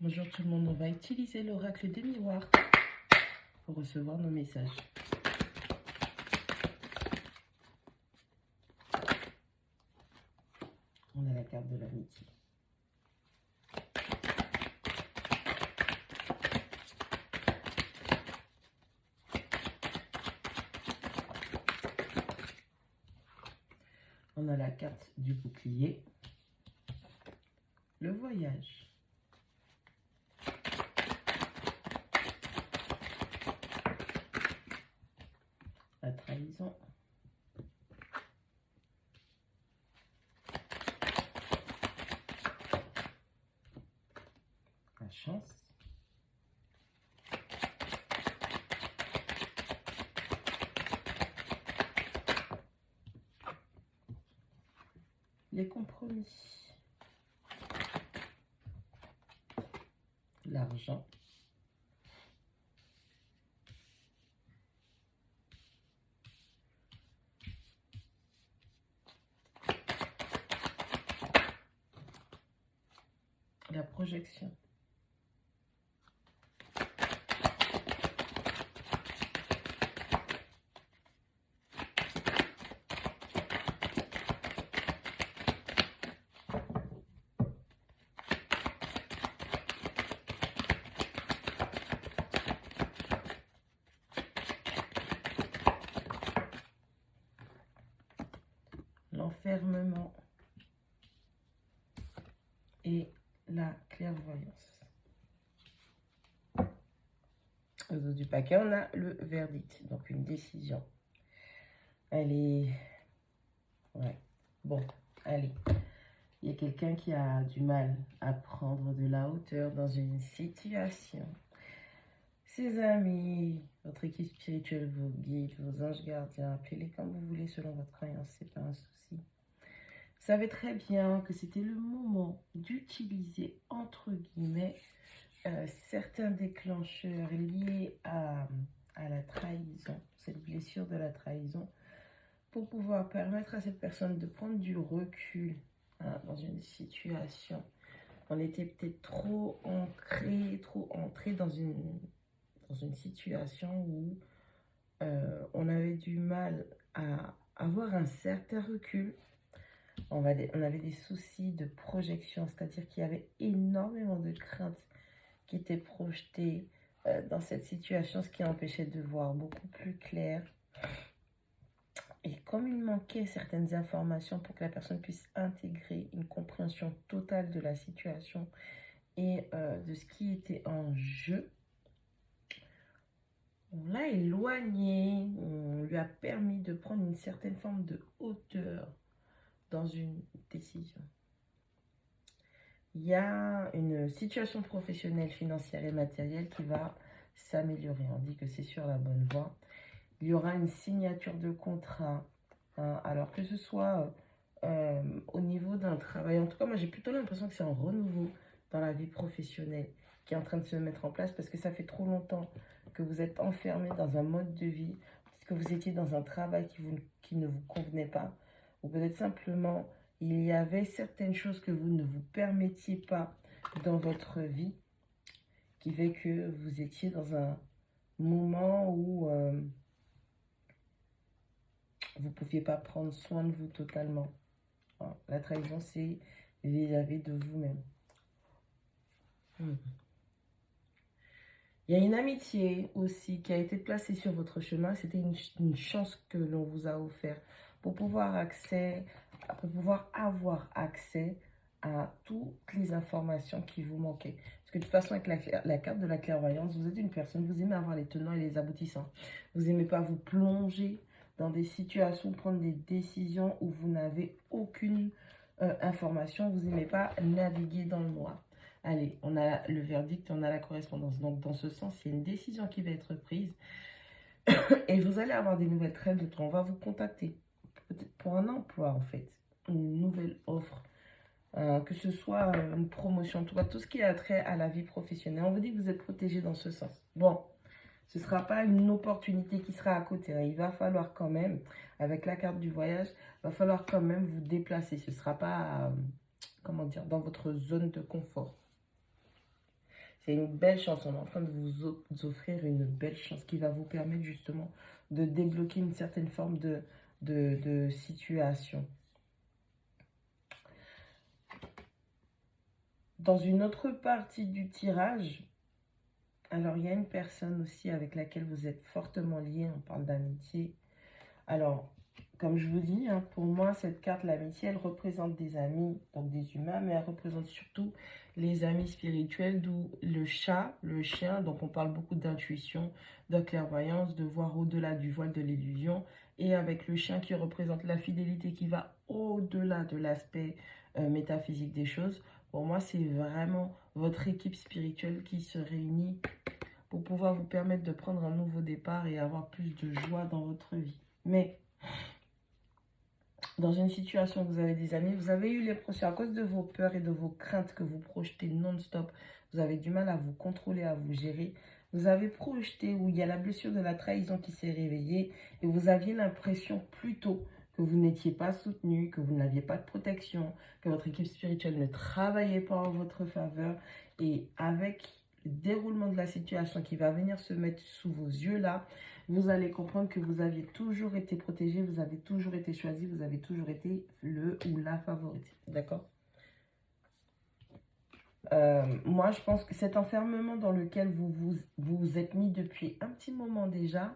Bonjour tout le monde, on va utiliser l'oracle des miroirs pour recevoir nos messages. On a la carte de l'amitié. On a la carte du bouclier. Le voyage. La trahison. La chance. Les compromis. L'argent. La projection. L'enfermement et la clairvoyance. Au dos du paquet, on a le verdict, donc une décision. Allez, ouais, bon, allez. Il y a quelqu'un qui a du mal à prendre de la hauteur dans une situation. Ses amis, votre équipe spirituelle, vos guides, vos anges gardiens, appelez-les comme vous voulez selon votre croyance, c'est pas un souci. Vous savez très bien que c'était le moment d'utiliser, entre guillemets, certains déclencheurs liés à la trahison, cette blessure de la trahison, pour pouvoir permettre à cette personne de prendre du recul dans une situation. On était peut-être trop entré dans une situation où on avait du mal à avoir un certain recul. On avait des soucis de projection, c'est-à-dire qu'il y avait énormément de craintes qui étaient projetées dans cette situation, ce qui empêchait de voir beaucoup plus clair. Et comme il manquait certaines informations pour que la personne puisse intégrer une compréhension totale de la situation et de ce qui était en jeu, on l'a éloigné, on lui a permis de prendre une certaine forme de hauteur dans une décision. Il y a une situation professionnelle, financière et matérielle qui va s'améliorer. On dit que c'est sur la bonne voie. Il y aura une signature de contrat, alors que ce soit au niveau d'un travail. En tout cas, moi, j'ai plutôt l'impression que c'est un renouveau dans la vie professionnelle qui est en train de se mettre en place parce que ça fait trop longtemps que vous êtes enfermé dans un mode de vie, parce que vous étiez dans un travail qui ne vous convenait pas, ou peut-être simplement il y avait certaines choses que vous ne vous permettiez pas dans votre vie, qui fait que vous étiez dans un moment où vous ne pouviez pas prendre soin de vous totalement. La trahison, c'est vis-à-vis de vous-même. Il y a une amitié aussi qui a été placée sur votre chemin. C'était une chance que l'on vous a offerte pour pouvoir avoir accès à toutes les informations qui vous manquaient. Parce que de toute façon, avec la carte de la clairvoyance, vous êtes une personne, vous aimez avoir les tenants et les aboutissants. Vous n'aimez pas vous plonger dans des situations, prendre des décisions où vous n'avez aucune information. Vous n'aimez pas naviguer dans le noir. Allez, on a le verdict, on a la correspondance. Donc, dans ce sens, il y a une décision qui va être prise. Et vous allez avoir des nouvelles trêves de temps. On va vous contacter. Peut-être pour un emploi, en fait. Une nouvelle offre. Que ce soit une promotion. Tout ce qui a trait à la vie professionnelle. On vous dit que vous êtes protégé dans ce sens. Bon, ce ne sera pas une opportunité qui sera à côté. Il va falloir quand même, avec la carte du voyage, il va falloir quand même vous déplacer. Ce ne sera pas, comment dire, dans votre zone de confort. C'est une belle chance. On est en train de vous offrir une belle chance qui va vous permettre justement de débloquer une certaine forme de situation. Dans une autre partie du tirage, alors il y a une personne aussi avec laquelle vous êtes fortement lié. On parle d'amitié. Alors, comme je vous dis, hein, pour moi, cette carte, l'amitié, elle représente des amis, donc des humains, mais elle représente surtout les amis spirituels, d'où le chat, le chien. Donc, on parle beaucoup d'intuition, de clairvoyance, de voir au-delà du voile de l'illusion. Et avec le chien qui représente la fidélité qui va au-delà de l'aspect métaphysique des choses. Pour moi, c'est vraiment votre équipe spirituelle qui se réunit pour pouvoir vous permettre de prendre un nouveau départ et avoir plus de joie dans votre vie. Mais dans une situation où vous avez des amis, vous avez eu l'impression, à cause de vos peurs et de vos craintes que vous projetez non-stop, vous avez du mal à vous contrôler, à vous gérer. Vous avez projeté où il y a la blessure de la trahison qui s'est réveillée et vous aviez l'impression plutôt que vous n'étiez pas soutenu, que vous n'aviez pas de protection, que votre équipe spirituelle ne travaillait pas en votre faveur. Et avec le déroulement de la situation qui va venir se mettre sous vos yeux là, vous allez comprendre que vous aviez toujours été protégé, vous avez toujours été choisi, vous avez toujours été le ou la favorite. D'accord? Moi, je pense que cet enfermement dans lequel vous êtes mis depuis un petit moment déjà,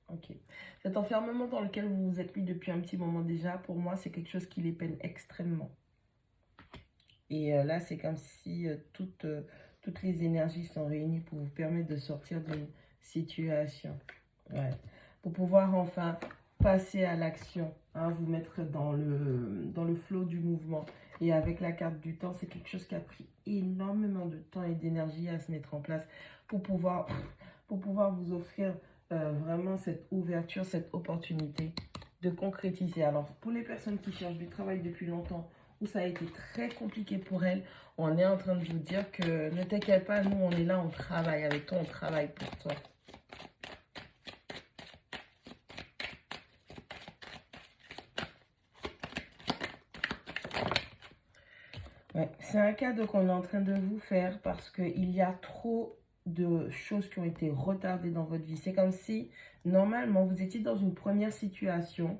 ok. Cet enfermement dans lequel vous vous êtes mis depuis un petit moment déjà, pour moi, c'est quelque chose qui les peine extrêmement. Et là, c'est comme si toutes les énergies sont réunies pour vous permettre de sortir d'une situation. Ouais. Pour pouvoir enfin passer à l'action, hein, vous mettre dans le flot du mouvement. Et avec la carte du temps, c'est quelque chose qui a pris énormément de temps et d'énergie à se mettre en place pour pouvoir vous offrir vraiment cette ouverture, cette opportunité de concrétiser. Alors, pour les personnes qui cherchent du travail depuis longtemps, où ça a été très compliqué pour elles, on est en train de vous dire que ne t'inquiète pas, nous, on est là, on travaille avec toi, on travaille pour toi. Ouais, c'est un cadeau qu'on est en train de vous faire parce qu'il y a trop de choses qui ont été retardées dans votre vie. C'est comme si, normalement, vous étiez dans une première situation.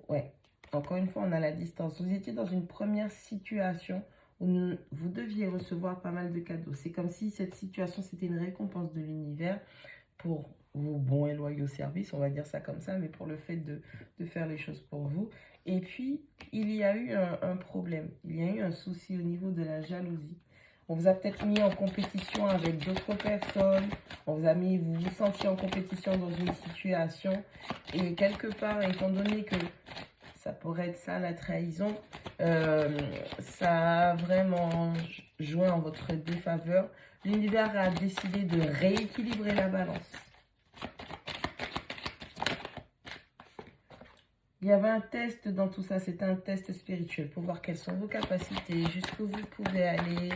Ouais, encore une fois, on a la distance. Vous étiez dans une première situation où vous deviez recevoir pas mal de cadeaux. C'est comme si cette situation, c'était une récompense de l'univers pour vos bons et loyaux services, on va dire ça comme ça, mais pour le fait de faire les choses pour vous. Et puis, il y a eu un problème, il y a eu un souci au niveau de la jalousie. On vous a peut-être mis en compétition avec d'autres personnes, on vous a mis, vous vous sentiez en compétition dans une situation, et quelque part, étant donné que ça pourrait être ça, la trahison, ça a vraiment joué en votre défaveur. L'univers a décidé de rééquilibrer la balance. Il y avait un test dans tout ça, c'était un test spirituel pour voir quelles sont vos capacités, jusqu'où vous pouvez aller.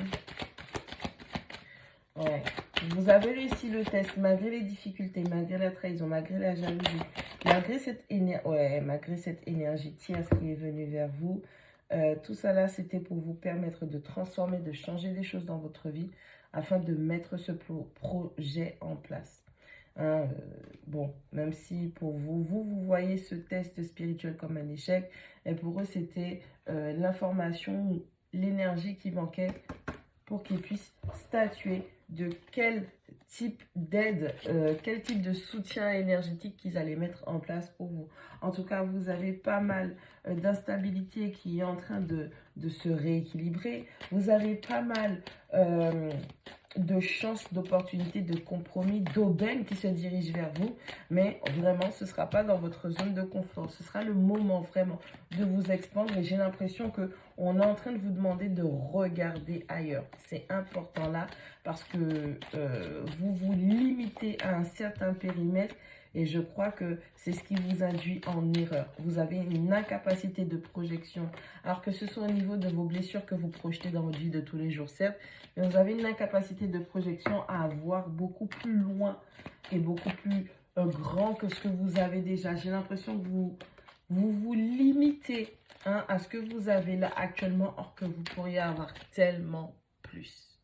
Ouais. Vous avez réussi le test malgré les difficultés, malgré la trahison, malgré la jalousie, malgré cette énergie tierce qui est venue vers vous. Tout ça là, c'était pour vous permettre de transformer, de changer des choses dans votre vie afin de mettre ce projet en place. Hein, bon, même si pour vous voyez ce test spirituel comme un échec, et pour eux, c'était l'information, l'énergie qui manquait pour qu'ils puissent statuer de quel type d'aide, quel type de soutien énergétique qu'ils allaient mettre en place pour vous. En tout cas, vous avez pas mal d'instabilité qui est en train de se rééquilibrer. Vous avez pas mal de chances, d'opportunités, de compromis, d'aubaines qui se dirigent vers vous. Mais vraiment, ce ne sera pas dans votre zone de confort. Ce sera le moment vraiment de vous expandre. Et j'ai l'impression qu'on est en train de vous demander de regarder ailleurs. C'est important là parce que vous vous limitez à un certain périmètre. Et je crois que c'est ce qui vous induit en erreur. Vous avez une incapacité de projection. Alors que ce soit au niveau de vos blessures que vous projetez dans votre vie de tous les jours, certes, mais vous avez une incapacité de projection à voir beaucoup plus loin et beaucoup plus grand que ce que vous avez déjà. J'ai l'impression que vous limitez à ce que vous avez là actuellement, or que vous pourriez avoir tellement plus.